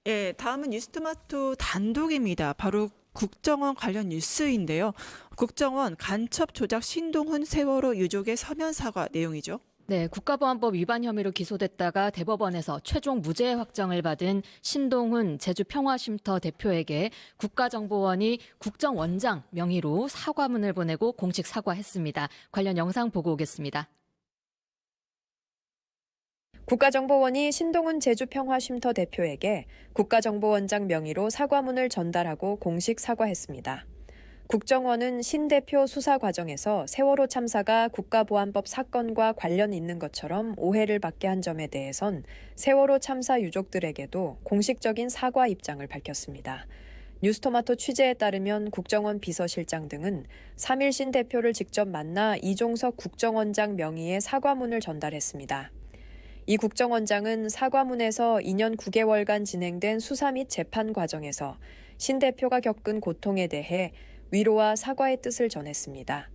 예, 다음은 뉴스토마토 단독입니다. 바로 국정원 관련 뉴스인데요. 국정원 간첩 조작 신동훈 세월호 유족의 서면 사과 내용이죠. 네, 국가보안법 위반 혐의로 기소됐다가 대법원에서 최종 무죄 확정을 받은 신동훈 제주평화쉼터 대표에게 국가정보원이 국정원장 명의로 사과문을 보내고 공식 사과했습니다. 관련 영상 보고 오겠습니다. 국가정보원이 신동훈 제주평화쉼터 대표에게 국가정보원장 명의로 사과문을 전달하고 공식 사과했습니다. 국정원은 신 대표 수사 과정에서 세월호 참사가 국가보안법 사건과 관련 있는 것처럼 오해를 받게 한 점에 대해선 세월호 참사 유족들에게도 공식적인 사과 입장을 밝혔습니다. 뉴스토마토 취재에 따르면 국정원 비서실장 등은 3일 신 대표를 직접 만나 이종석 국정원장 명의의 사과문을 전달했습니다. 이 국정원장은 사과문에서 2년 9개월간 진행된 수사 및 재판 과정에서 신 대표가 겪은 고통에 대해 위로와 사과의 뜻을 전했습니다.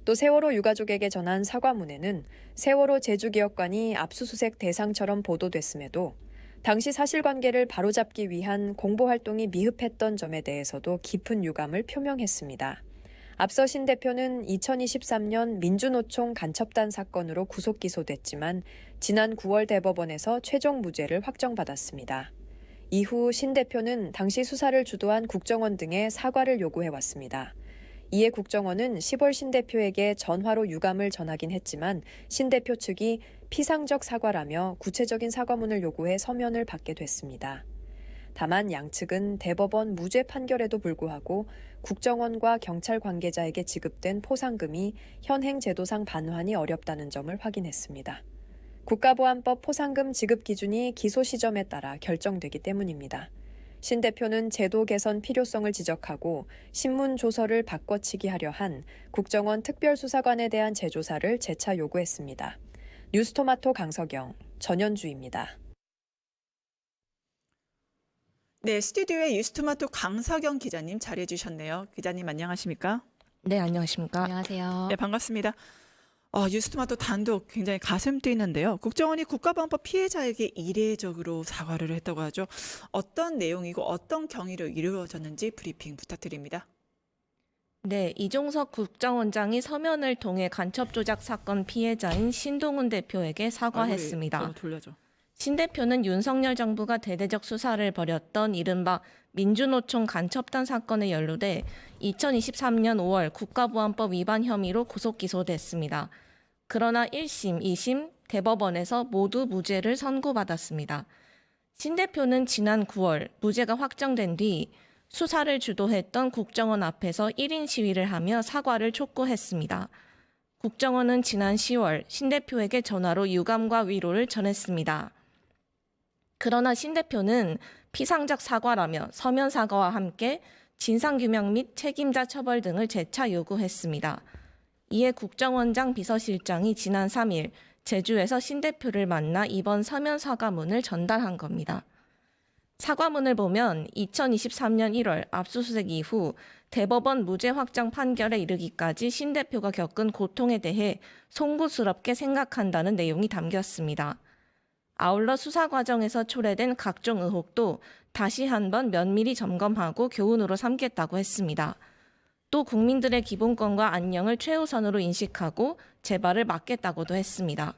또 세월호 유가족에게 전한 사과문에는 세월호 제주기업관이 압수수색 대상처럼 보도됐음에도 당시 사실관계를 바로잡기 위한 공보활동이 미흡했던 점에 대해서도 깊은 유감을 표명했습니다. 앞서 신 대표는 2023년 민주노총 간첩단 사건으로 구속 기소됐지만 지난 9월 대법원에서 최종 무죄를 확정받았습니다. 이후 신 대표는 당시 수사를 주도한 국정원 등에 사과를 요구해왔습니다. 이에 국정원은 10월 신 대표에게 전화로 유감을 전하긴 했지만 신 대표 측이 피상적 사과라며 구체적인 사과문을 요구해 서면을 받게 됐습니다. 다만 양측은 대법원 무죄 판결에도 불구하고 국정원과 경찰 관계자에게 지급된 포상금이 현행 제도상 반환이 어렵다는 점을 확인했습니다. 국가보안법 포상금 지급 기준이 기소 시점에 따라 결정되기 때문입니다. 신 대표는 제도 개선 필요성을 지적하고 신문 조서를 바꿔치기 하려 한 국정원 특별수사관에 대한 재조사를 재차 요구했습니다. 뉴스토마토 강석영, 전현주입니다. 네, 스튜디오에 뉴스토마토 강석영 기자님 자리해 주셨네요. 기자님 안녕하십니까? 네, 안녕하십니까. 안녕하세요. 네, 반갑습니다. 뉴스토마토 단독 굉장히 가슴 뛰는데요. 국정원이 국가보안법 피해자에게 이례적으로 사과를 했다고 하죠. 어떤 내용이고 어떤 경위로 이루어졌는지 브리핑 부탁드립니다. 네, 이종석 국정원장이 서면을 통해 간첩 조작 사건 피해자인 신동훈 대표에게 사과했습니다. 돌려줘. 신 대표는 윤석열 정부가 대대적 수사를 벌였던 이른바 민주노총 간첩단 사건에 연루돼 2023년 5월 국가보안법 위반 혐의로 구속 기소됐습니다. 그러나 1심, 2심 대법원에서 모두 무죄를 선고받았습니다. 신 대표는 지난 9월 무죄가 확정된 뒤 수사를 주도했던 국정원 앞에서 1인 시위를 하며 사과를 촉구했습니다. 국정원은 지난 10월 신 대표에게 전화로 유감과 위로를 전했습니다. 그러나 신 대표는 피상적 사과라며 서면 사과와 함께 진상규명 및 책임자 처벌 등을 재차 요구했습니다. 이에 국정원장 비서실장이 지난 3일 제주에서 신 대표를 만나 이번 서면 사과문을 전달한 겁니다. 사과문을 보면 2023년 1월 압수수색 이후 대법원 무죄 확정 판결에 이르기까지 신 대표가 겪은 고통에 대해 송구스럽게 생각한다는 내용이 담겼습니다. 아울러 수사 과정에서 초래된 각종 의혹도 다시 한번 면밀히 점검하고 교훈으로 삼겠다고 했습니다. 또 국민들의 기본권과 안녕을 최우선으로 인식하고 재발을 막겠다고도 했습니다.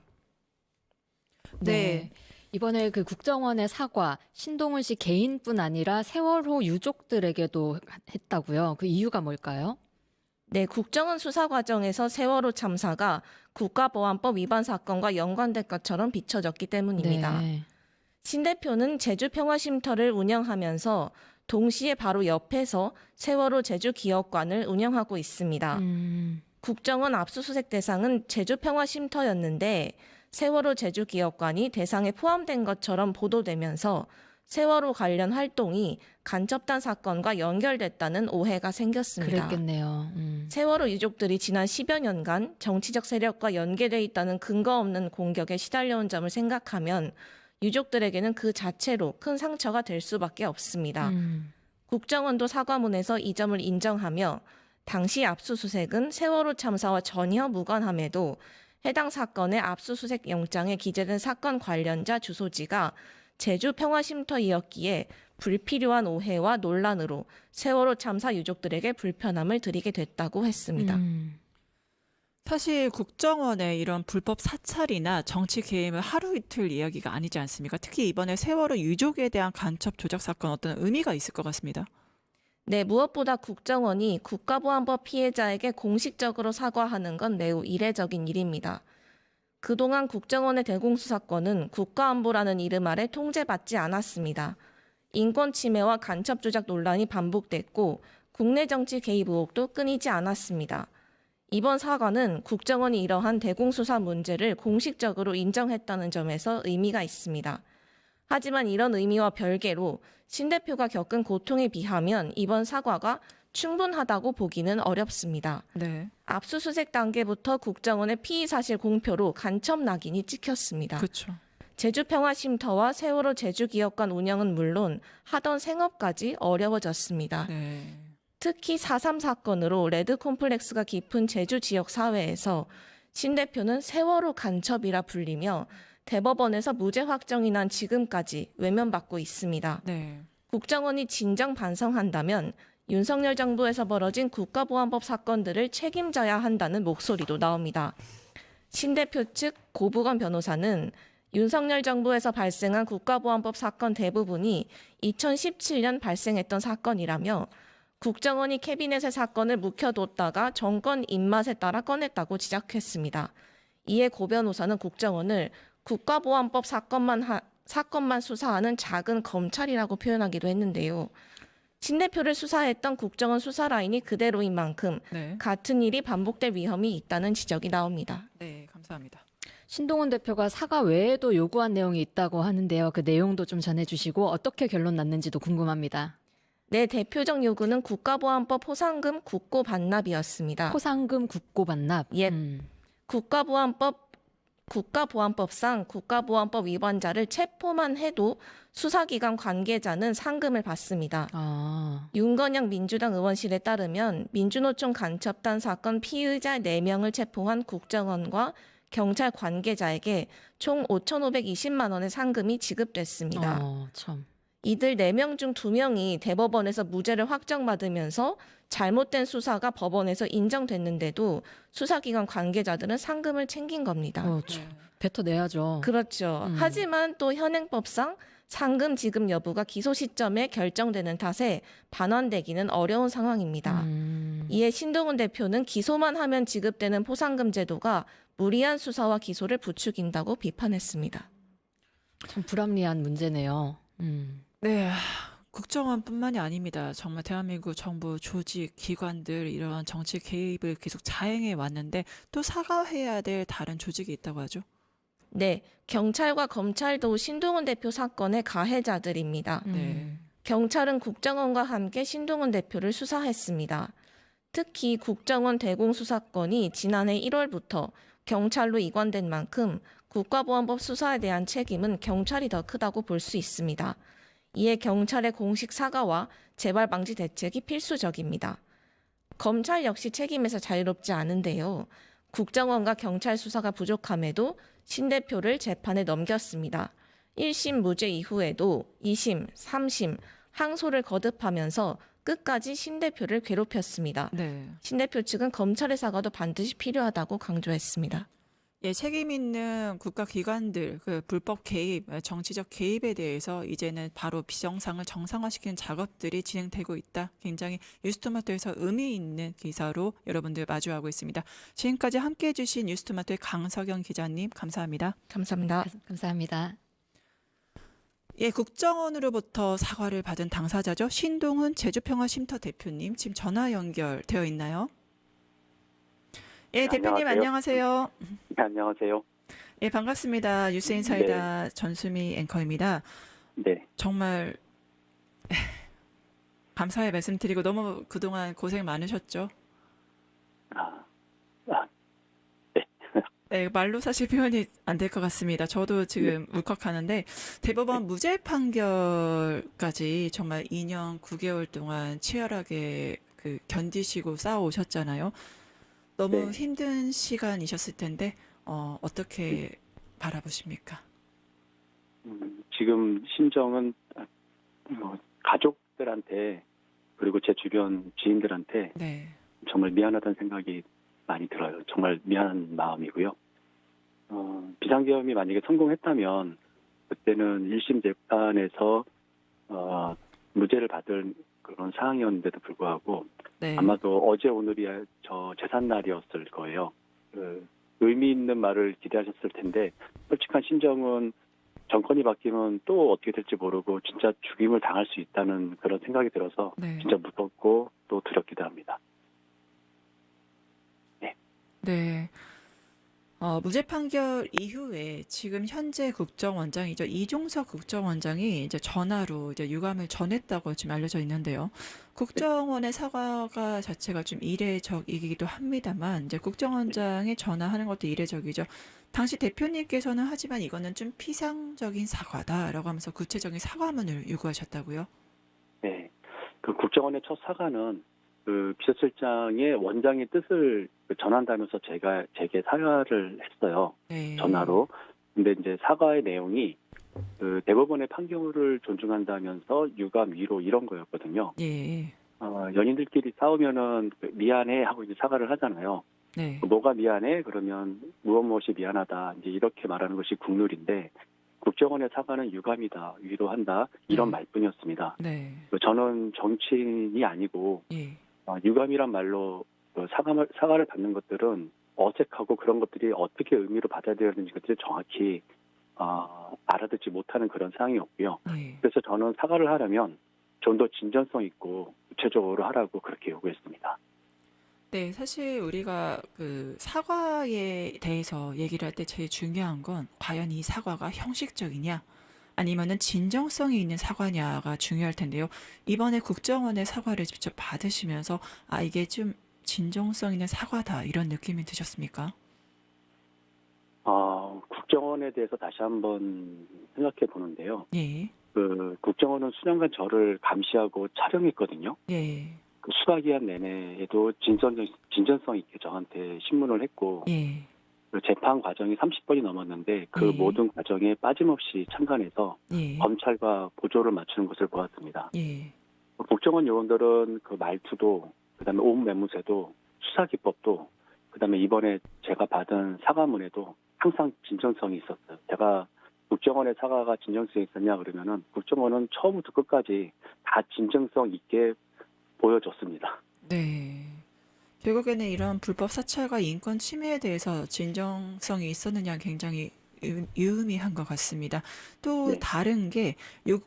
네. 이번에 그 국정원의 사과, 신동훈 씨 개인뿐 아니라 세월호 유족들에게도 했다고요. 그 이유가 뭘까요? 네, 국정원 수사 과정에서 세월호 참사가 국가보안법 위반 사건과 연관된 것처럼 비춰졌기 때문입니다. 네. 신 대표는 제주평화쉼터를 운영하면서 동시에 바로 옆에서 세월호 제주기업관을 운영하고 있습니다. 국정원 압수수색 대상은 제주평화쉼터였는데 세월호 제주기업관이 대상에 포함된 것처럼 보도되면서 세월호 관련 활동이 간첩단 사건과 연결됐다는 오해가 생겼습니다. 그랬겠네요. 세월호 유족들이 지난 10여 년간 정치적 세력과 연계돼 있다는 근거 없는 공격에 시달려온 점을 생각하면 유족들에게는 그 자체로 큰 상처가 될 수밖에 없습니다. 국정원도 사과문에서 이 점을 인정하며 당시 압수수색은 세월호 참사와 전혀 무관함에도 해당 사건의 압수수색 영장에 기재된 사건 관련자 주소지가 제주 평화쉼터이었기에 불필요한 오해와 논란으로 세월호 참사 유족들에게 불편함을 드리게 됐다고 했습니다. 사실 국정원의 이런 불법 사찰이나 정치 개입은 하루 이틀 이야기가 아니지 않습니까? 특히 이번에 세월호 유족에 대한 간첩 조작 사건 어떤 의미가 있을 것 같습니다. 네, 무엇보다 국정원이 국가보안법 피해자에게 공식적으로 사과하는 건 매우 이례적인 일입니다. 그동안 국정원의 대공수사권은 국가안보라는 이름 아래 통제받지 않았습니다. 인권 침해와 간첩 조작 논란이 반복됐고 국내 정치 개입 의혹도 끊이지 않았습니다. 이번 사과는 국정원이 이러한 대공수사 문제를 공식적으로 인정했다는 점에서 의미가 있습니다. 하지만 이런 의미와 별개로 신 대표가 겪은 고통에 비하면 이번 사과가 충분하다고 보기는 어렵습니다. 네, 압수수색 단계부터 국정원의 피의 사실 공표로 간첩 낙인이 찍혔습니다. 그렇죠. 제주평화쉼터와 세월호 제주기업관 운영은 물론 하던 생업까지 어려워졌습니다. 네. 특히 4.3 사건으로 레드 콤플렉스가 깊은 제주 지역 사회에서 신 대표는 세월호 간첩이라 불리며 대법원에서 무죄 확정이 난 지금까지 외면받고 있습니다. 네. 국정원이 진정 반성한다면 윤석열 정부에서 벌어진 국가보안법 사건들을 책임져야 한다는 목소리도 나옵니다. 신 대표 측 고부건 변호사는 윤석열 정부에서 발생한 국가보안법 사건 대부분이 2017년 발생했던 사건이라며 국정원이 캐비넷의 사건을 묵혀뒀다가 정권 입맛에 따라 꺼냈다고 지적했습니다. 이에 고 변호사는 국정원을 국가보안법 사건만 수사하는 작은 검찰이라고 표현하기도 했는데요. 신 대표를 수사했던 국정원 수사 라인이 그대로인 만큼 네. 같은 일이 반복될 위험이 있다는 지적이 나옵니다. 네, 감사합니다. 신동훈 대표가 사과 외에도 요구한 내용이 있다고 하는데요. 그 내용도 좀 전해주시고 어떻게 결론 났는지도 궁금합니다. 네, 대표적 요구는 국가보안법 포상금 국고 반납이었습니다. 포상금 국고 반납. 예. 국가보안법상 국가보안법 위반자를 체포만 해도 수사기관 관계자는 상금을 받습니다. 아, 윤건영 민주당 의원실에 따르면 민주노총 간첩단 사건 피의자 4명을 체포한 국정원과 경찰 관계자에게 총 5,520만 원의 상금이 지급됐습니다. 참. 이들 4명 중 2명이 대법원에서 무죄를 확정받으면서 잘못된 수사가 법원에서 인정됐는데도 수사기관 관계자들은 상금을 챙긴 겁니다. 참. 뱉어내야죠. 그렇죠. 하지만 또 현행법상 상금 지급 여부가 기소 시점에 결정되는 탓에 반환되기는 어려운 상황입니다. 이에 신동훈 대표는 기소만 하면 지급되는 포상금 제도가 무리한 수사와 기소를 부추긴다고 비판했습니다. 참 불합리한 문제네요. 네, 국정원뿐만이 아닙니다. 정말 대한민국 정부 조직, 기관들 이런 정치 개입을 계속 자행해 왔는데 또 사과해야 될 다른 조직이 있다고 하죠. 네, 경찰과 검찰도 신동훈 대표 사건의 가해자들입니다. 네. 경찰은 국정원과 함께 신동훈 대표를 수사했습니다. 특히 국정원 대공수사권이 지난해 1월부터 경찰로 이관된 만큼 국가보안법 수사에 대한 책임은 경찰이 더 크다고 볼 수 있습니다. 이에 경찰의 공식 사과와 재발 방지 대책이 필수적입니다. 검찰 역시 책임에서 자유롭지 않은데요. 국정원과 경찰 수사가 부족함에도 신 대표를 재판에 넘겼습니다. 1심 무죄 이후에도 2심, 3심 항소를 거듭하면서 끝까지 신 대표를 괴롭혔습니다. 네. 신 대표 측은 검찰의 사과도 반드시 필요하다고 강조했습니다. 예, 책임 있는 국가기관들, 그 불법 개입, 정치적 개입에 대해서 이제는 바로 비정상을 정상화시키는 작업들이 진행되고 있다. 굉장히 뉴스토마토에서 의미 있는 기사로 여러분들 마주하고 있습니다. 지금까지 함께해 주신 뉴스토마토의 강석영 기자님 감사합니다. 감사합니다. 감사합니다. 예, 국정원으로부터 사과를 받은 당사자죠. 신동훈 제주평화쉼터 대표님 지금 전화 연결되어 있나요? 예, 대표님 안녕하세요. 네, 안녕하세요. 예, 반갑습니다. 뉴스인사이다 전수미 앵커입니다. 네. 정말 감사의 말씀드리고 너무 그동안 고생 많으셨죠? 네, 말로 사실 표현이 안 될 것 같습니다. 저도 지금 울컥하는데 대법원 무죄 판결까지 정말 2년 9개월 동안 치열하게 견디시고 싸워오셨잖아요. 너무 네. 힘든 시간이셨을 텐데 어떻게 바라보십니까? 지금 심정은 가족들한테 그리고 제 주변 지인들한테 네. 정말 미안하다는 생각이 많이 들어요. 정말 미안한 마음이고요. 비상계엄이 만약에 성공했다면 그때는 1심 재판에서 무죄를 받을 그런 상황이었는데도 불구하고 네. 아마도 어제 오늘이 저 재산날이었을 거예요. 의미 있는 말을 기대하셨을 텐데 솔직한 심정은 정권이 바뀌면 또 어떻게 될지 모르고 진짜 죽임을 당할 수 있다는 그런 생각이 들어서 네. 진짜 무섭고 또 두렵기도 합니다. 네. 무죄 판결 이후에 지금 현재 국정원장이죠. 이종석 국정원장이 이제 전화로 이제 유감을 전했다고 지금 알려져 있는데요. 국정원의 사과가 자체가 좀 이례적이기도 합니다만 이제 국정원장이 전화하는 것도 이례적이죠. 당시 대표님께서는 하지만 이거는 좀 피상적인 사과다라고 하면서 구체적인 사과문을 요구하셨다고요. 네. 그 국정원의 첫 사과는 그 비서실장의 원장의 뜻을 전한다면서 제게 사과를 했어요. 네. 전화로. 근데 이제 사과의 내용이 그 대법원의 판결을 존중한다면서 유감, 위로 이런 거였거든요. 예. 연인들끼리 싸우면은 미안해 하고 이제 사과를 하잖아요. 네. 뭐가 미안해? 그러면 무엇이 미안하다. 이제 이렇게 말하는 것이 국룰인데 국정원의 사과는 유감이다, 위로한다 이런 네. 말뿐이었습니다. 네. 저는 정치인이 아니고 예. 유감이란 말로 사과를 받는 것들은 어색하고 그런 것들이 어떻게 의미로 받아들여야 되는지 그들이 정확히 알아듣지 못하는 그런 상황이었고요. 예. 그래서 저는 사과를 하려면 좀 더 진전성 있고 구체적으로 하라고 그렇게 요구했습니다. 네, 사실 우리가 그 사과에 대해서 얘기를 할 때 제일 중요한 건 과연 이 사과가 형식적이냐 아니면은 진정성이 있는 사과냐가 중요할 텐데요. 이번에 국정원의 사과를 직접 받으시면서 이게 좀 진정성 있는 사과다 이런 느낌이 드셨습니까? 국정원에 대해서 다시 한번 생각해 보는데요. 예. 그 국정원은 수년간 저를 감시하고 촬영했거든요. 예. 그 수사기한 내내에도 진전성 있게 저한테 신문을 했고 예. 그 재판 과정이 30번이 넘었는데 그 예. 모든 과정에 빠짐없이 참관해서 예. 검찰과 보조를 맞추는 것을 보았습니다. 예. 국정원 요원들은 그 말투도 그다음에 온 매무새도 수사 기법도 그다음에 이번에 제가 받은 사과문에도 항상 진정성이 있었어요. 제가 국정원의 사과가 진정성이 있었냐 그러면은 국정원은 처음부터 끝까지 다 진정성 있게 보여줬습니다. 네. 결국에는 이런 불법 사찰과 인권 침해에 대해서 진정성이 있었느냐 굉장히 유의미한 것 같습니다. 또 네. 다른 게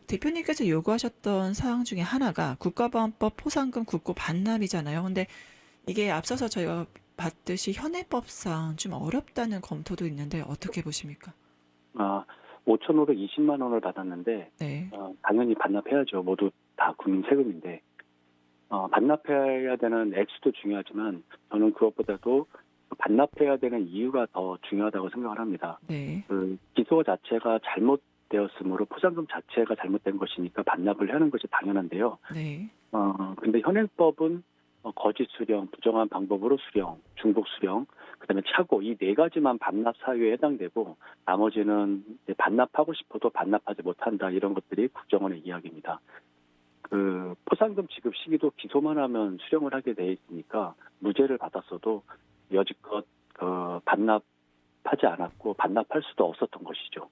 대표님께서 요구하셨던 사항 중에 하나가 국가보안법 포상금 국고 반납이잖아요. 근데 이게 앞서서 저희가 봤듯이 현행법상 좀 어렵다는 검토도 있는데 어떻게 보십니까? 5,520만 원을 받았는데 네. 당연히 반납해야죠. 모두 다 국민 세금인데 반납해야 되는 액수도 중요하지만 저는 그것보다도 반납해야 되는 이유가 더 중요하다고 생각을 합니다. 네. 그 기소 자체가 잘못되었으므로 포상금 자체가 잘못된 것이니까 반납을 하는 것이 당연한데요. 네. 근데 현행법은 거짓 수령, 부정한 방법으로 수령, 중복 수령, 그다음에 착오 이 네 가지만 반납 사유에 해당되고 나머지는 이제 반납하고 싶어도 반납하지 못한다 이런 것들이 국정원의 이야기입니다. 그 포상금 지급 시기도 기소만 하면 수령을 하게 돼 있으니까 무죄를 받았어도 여지껏 반납하지 않았고 반납할 수도 없었던 것이죠.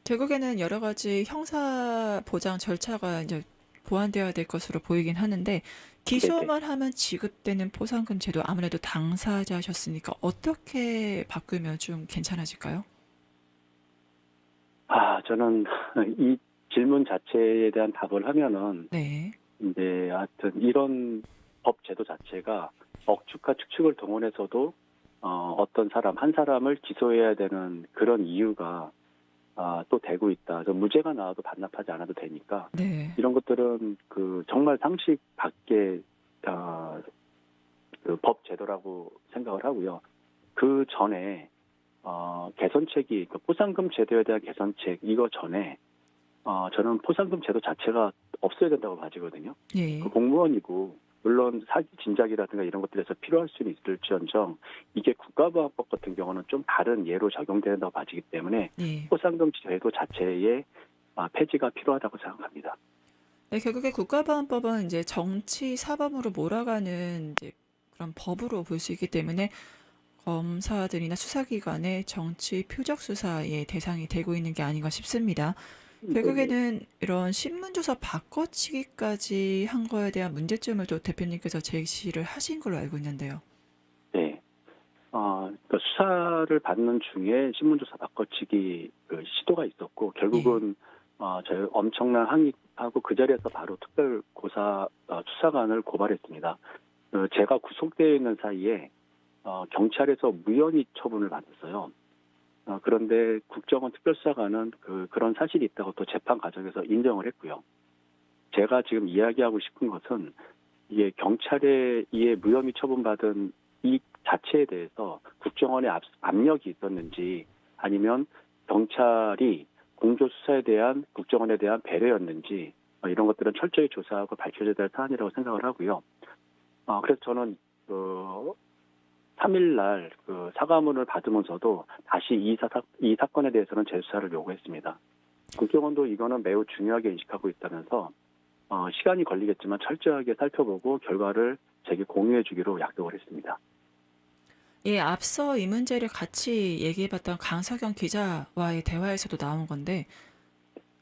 결국에는 여러 가지 형사 보장 절차가 이제 보완되어야 될 것으로 보이긴 하는데 기소만 하면 지급되는 포상금 제도 아무래도 당사자셨으니까 어떻게 바꾸면 좀 괜찮아질까요? 저는 이 질문 자체에 대한 답을 하면은 네. 이제 하여튼 이런 법 제도 자체가 억측과 축측을 동원해서도 어떤 한 사람을 기소해야 되는 그런 이유가 또 되고 있다. 무죄가 나와도 반납하지 않아도 되니까 네. 이런 것들은 그 정말 상식 밖의 그 법 제도라고 생각을 하고요. 그 전에 개선책이 포상금 제도에 대한 개선책 이거 전에 저는 포상금 제도 자체가 없어야 된다고 봐지거든요. 예. 그 공무원이고 물론 사기 진작이라든가 이런 것들에서 필요할 수는 있을지언정 이게 국가보안법 같은 경우는 좀 다른 예로 적용된다고 봐지기 때문에 예. 포상금 제도 자체의 폐지가 필요하다고 생각합니다. 네, 결국에 국가보안법은 이제 정치 사범으로 몰아가는 이제 그런 법으로 볼 수 있기 때문에 검사들이나 수사기관의 정치 표적 수사의 대상이 되고 있는 게 아닌가 싶습니다. 결국에는 이런 신문조사 바꿔치기까지 한 거에 대한 문제점을 또 대표님께서 제시를 하신 걸로 알고 있는데요. 네. 그러니까 수사를 받는 중에 신문조사 바꿔치기 그 시도가 있었고 결국은 저희 엄청난 항의하고 그 자리에서 바로 특별고사 수사관을 고발했습니다. 제가 구속되어 있는 사이에 경찰에서 무혐의 처분을 받았어요. 그런데 국정원 특별수사관은 그런 사실이 있다고 또 재판 과정에서 인정을 했고요. 제가 지금 이야기하고 싶은 것은 이게 경찰에 의해 무혐의 처분받은 이 자체에 대해서 국정원의 압력이 있었는지 아니면 경찰이 공조수사에 대한 국정원에 대한 배려였는지 이런 것들은 철저히 조사하고 밝혀져야 될 사안이라고 생각을 하고요. 그래서 저는 3일 날 사과문을 받으면서도 다시 이 사건에 대해서는 재수사를 요구했습니다. 국정원도 이거는 매우 중요하게 인식하고 있다면서 시간이 걸리겠지만 철저하게 살펴보고 결과를 제게 공유해 주기로 약속을 했습니다. 예, 앞서 이 문제를 같이 얘기해봤던 강석영 기자와의 대화에서도 나온 건데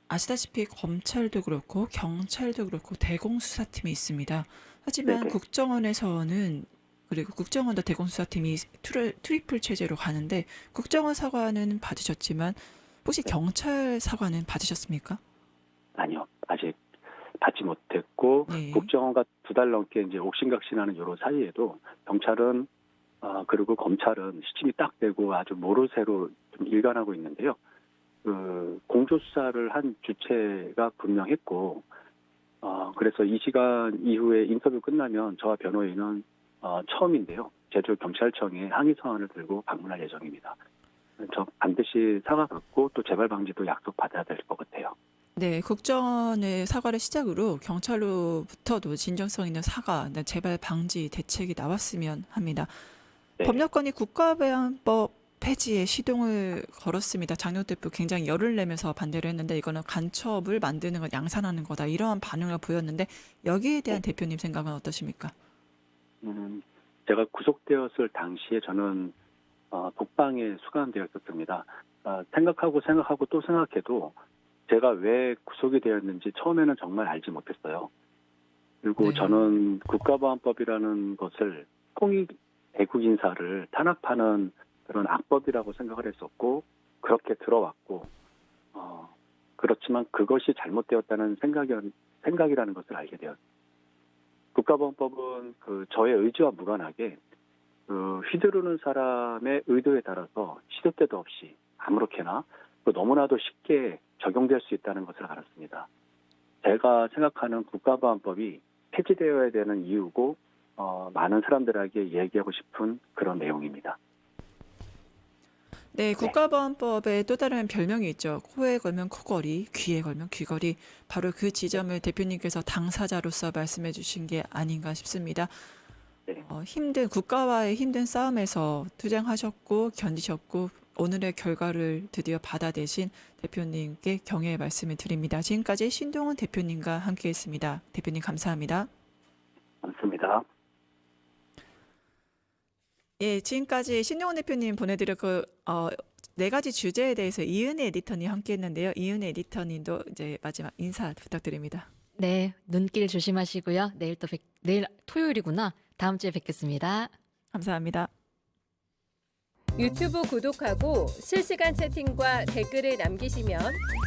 아시다시피 검찰도 그렇고 경찰도 그렇고 대공수사팀이 있습니다. 하지만 네네. 국정원에서는 그리고 국정원도 대공수사팀이 트리플 체제로 가는데 국정원 사과는 받으셨지만 혹시 경찰 사과는 받으셨습니까? 아니요, 아직 받지 못했고 네. 국정원과 2달 넘게 이제 옥신각신하는 이런 사이에도 경찰은 그리고 검찰은 시침이 딱 되고 아주 모르쇠로 좀 일관하고 있는데요. 공조수사를 한 주체가 분명했고 그래서 이 시간 이후에 인터뷰 끝나면 저와 변호인은 처음인데요. 제주경찰청에 항의 서한을 들고 방문할 예정입니다. 저 반드시 사과받고 또 재발 방지도 약속 받아야 될 것 같아요. 네, 국정원의 사과를 시작으로 경찰로부터도 진정성 있는 사과, 재발 방지 대책이 나왔으면 합니다. 네. 법률권이 국가보안법 폐지에 시동을 걸었습니다. 장용 대표 굉장히 열을 내면서 반대를 했는데 이거는 간첩을 만드는 건 양산하는 거다. 이러한 반응을 보였는데 여기에 대한 대표님 생각은 어떠십니까? 제가 구속되었을 당시에 저는 독방에 수감되어 있었습니다. 생각하고 또 생각해도 제가 왜 구속이 되었는지 처음에는 정말 알지 못했어요. 그리고 네. 저는 국가보안법이라는 것을 통일 애국 인사를 탄압하는 그런 악법이라고 생각을 했었고 그렇게 들어왔고 그렇지만 그것이 잘못되었다는 생각이라는 것을 알게 되었습니다. 국가보안법은 저의 의지와 무관하게 휘두르는 사람의 의도에 따라서 시도 때도 없이 아무렇게나 너무나도 쉽게 적용될 수 있다는 것을 알았습니다. 제가 생각하는 국가보안법이 폐지되어야 되는 이유고 많은 사람들에게 얘기하고 싶은 그런 내용입니다. 네, 국가보안법에 또 다른 별명이 있죠. 코에 걸면 코걸이, 귀에 걸면 귀걸이. 바로 그 지점을 대표님께서 당사자로서 말씀해 주신 게 아닌가 싶습니다. 네. 국가와의 힘든 싸움에서 투쟁하셨고 견디셨고 오늘의 결과를 드디어 받아내신 대표님께 경의의 말씀을 드립니다. 지금까지 신동훈 대표님과 함께했습니다. 대표님 감사합니다. 감사합니다. 예, 지금까지 신동훈 대표님 보내드렸고 4가지 주제에 대해서 이은혜 에디터님 함께했는데요. 이은혜 에디터님도 이제 마지막 인사 부탁드립니다. 네, 눈길 조심하시고요. 내일 토요일이구나. 다음 주에 뵙겠습니다. 감사합니다. 유튜브 구독하고 실시간 채팅과 댓글을 남기시면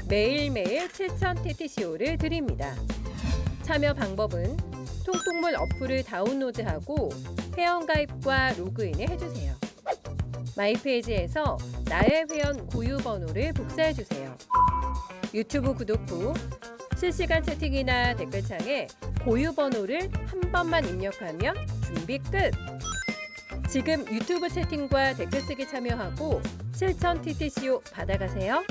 매일매일 7,000TTCO를 드립니다. 참여 방법은 통통물 어플을 다운로드하고 회원가입과 로그인을 해주세요. 마이페이지에서 나의 회원 고유 번호를 복사해주세요. 유튜브 구독 후 실시간 채팅이나 댓글창에 고유 번호를 한 번만 입력하면 준비 끝! 지금 유튜브 채팅과 댓글 쓰기 참여하고 7,000TTCO 받아가세요.